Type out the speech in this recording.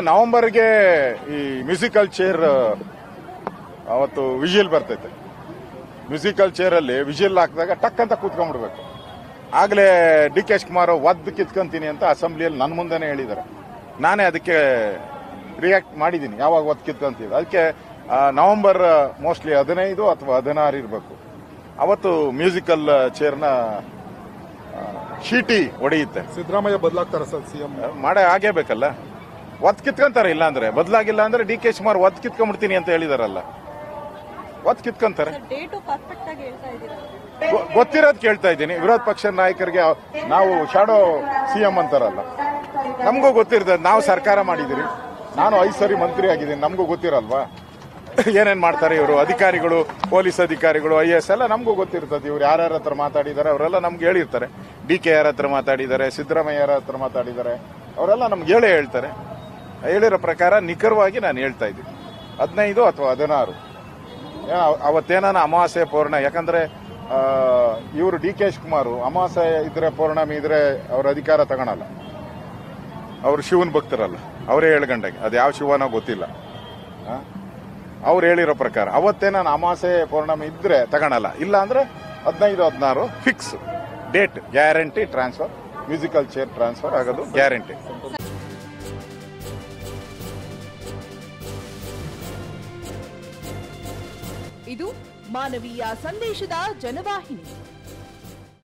ನವೆಂಬರ್ಗೆ ಈ musical chair ಅವತ್ತು vigil ಬರ್ತೈತೆ. ಮ್ಯೂಸಿಕಲ್ ಚೇರಲ್ಲಿ ವಿಜಿಲ್ ಹಾಕಿದಾಗ ಟಕ್ ಅಂತ ಕೂತ್ಕೊಂಡ್ಬಿಡ್ಬೇಕು. ಆಗಲೇ ಡಿ ಕೆ ಶಿವಕುಮಾರ್ ಒದ್ದು ಕಿತ್ಕೊಂತೀನಿ ಅಂತ ಅಸೆಂಬ್ಲಿಯಲ್ಲಿ ನನ್ನ ಮುಂದೆನೇ ಹೇಳಿದ್ದಾರೆ. ನಾನೇ ಅದಕ್ಕೆ ರಿಯಾಕ್ಟ್ ಮಾಡಿದ್ದೀನಿ, ಯಾವಾಗ ಒದ್ದು ಕಿತ್ಕೊಂತೀವಿ. ಅದಕ್ಕೆ ನವೆಂಬರ್ ಮೋಸ್ಟ್ಲಿ 15 ಅಥವಾ 16 ಇರಬೇಕು. ಅವತ್ತು ಮ್ಯೂಸಿಕಲ್ ಚೇರ್ನ ಶೀಟಿ ಹೊಡೆಯುತ್ತೆ. ಸಿದ್ದರಾಮಯ್ಯ ಬದಲಾಗ್ತಾರೆ ಸರ್ ಸಿಎಂ ಮಾಡೇ ಆಗೇ ಬೇಕಲ್ಲ. ಒತ್ತು ಕಿತ್ಕೊಂತಾರೆ. ಇಲ್ಲ ಅಂದ್ರೆ ಬದಲಾಗಿಲ್ಲ ಅಂದ್ರೆ ಡಿ ಕೆ ಶಿವಕುಮಾರ್ ಒತ್ತು ಕಿತ್ಕೊಂಡ್ಬಿಡ್ತೀನಿ ಅಂತ ಹೇಳಿದಾರಲ್ಲ, ಒತ್ತು ಕಿತ್ಕೊಂತಾರೆ. ಗೊತ್ತಿರೋದು ಕೇಳ್ತಾ ಇದ್ದೀನಿ. ವಿರೋಧ ಪಕ್ಷದ ನಾಯಕರಿಗೆ ನಾವು ಶಾಡೋ ಸಿಎಂ ಅಂತಾರಲ್ಲ, ನಮಗೂ ಗೊತ್ತಿರ್ತದೆ. ನಾವು ಸರ್ಕಾರ ಮಾಡಿದಿರಿ, ನಾನು 5 ಸರಿ ಮಂತ್ರಿ ಆಗಿದ್ದೀನಿ, ನಮಗೂ ಗೊತ್ತಿರಲ್ವಾ ಏನೇನ್ ಮಾಡ್ತಾರೆ ಇವರು ಅಧಿಕಾರಿಗಳು, ಪೊಲೀಸ್ ಅಧಿಕಾರಿಗಳು, IAS ಎಲ್ಲ ನಮಗೂ ಗೊತ್ತಿರ್ತದೆ. ಇವ್ರು ಯಾರ್ಯಾರ ಹತ್ರ ಮಾತಾಡಿದ್ದಾರೆ ಅವರೆಲ್ಲ ನಮ್ಗೆ ಹೇಳಿರ್ತಾರೆ. DK ಯಾರ ಹತ್ರ ಮಾತಾಡಿದ್ದಾರೆ, ಸಿದ್ದರಾಮಯ್ಯ ಯಾರ ಹತ್ರ ಮಾತಾಡಿದ್ದಾರೆ, ಅವರೆಲ್ಲ ನಮ್ಗೆ ಹೇಳ್ತಾರೆ. ಹೇಳಿರೋ ಪ್ರಕಾರ ನಿಖರವಾಗಿ ನಾನು ಹೇಳ್ತಾ ಇದ್ದೀನಿ. 15 ಅಥವಾ 16 ಅವತ್ತೇನಾನ ಅಮಾವಾಸ್ಯೆ ಪೌರ್ಣ. ಯಾಕಂದ್ರೆ ಇವರು ಡಿ ಕೆ ಶಿವಕುಮಾರ್ ಅಮಾವಾಸ್ಯೆ ಇದ್ರೆ ಪೌರ್ಣಮಿ ಇದ್ರೆ ಅವ್ರ ಅಧಿಕಾರ ತಗೊಳಲ್ಲ. ಅವ್ರು ಶಿವನ್ ಭಕ್ತರಲ್ಲ. ಅವರೇ 7 ಗಂಟೆಗೆ, ಅದು ಯಾವ ಶಿವನೋ ಗೊತ್ತಿಲ್ಲ. ಅವ್ರು ಹೇಳಿರೋ ಪ್ರಕಾರ ಅವತ್ತೇ ನಾನು ಅಮಾವಾಸ್ಯೆ ಪೌರ್ಣಮಿ ಇದ್ರೆ ತಗೊಳಲ್ಲ. ಇಲ್ಲ ಅಂದ್ರೆ 15, 16 fix date, guarantee transfer, musical chair transfer ಆಗೋದು ಗ್ಯಾರಂಟಿ. ಇದು ಮಾನವೀಯ ಸಂದೇಶದ ಜನವಾಹಿನಿ.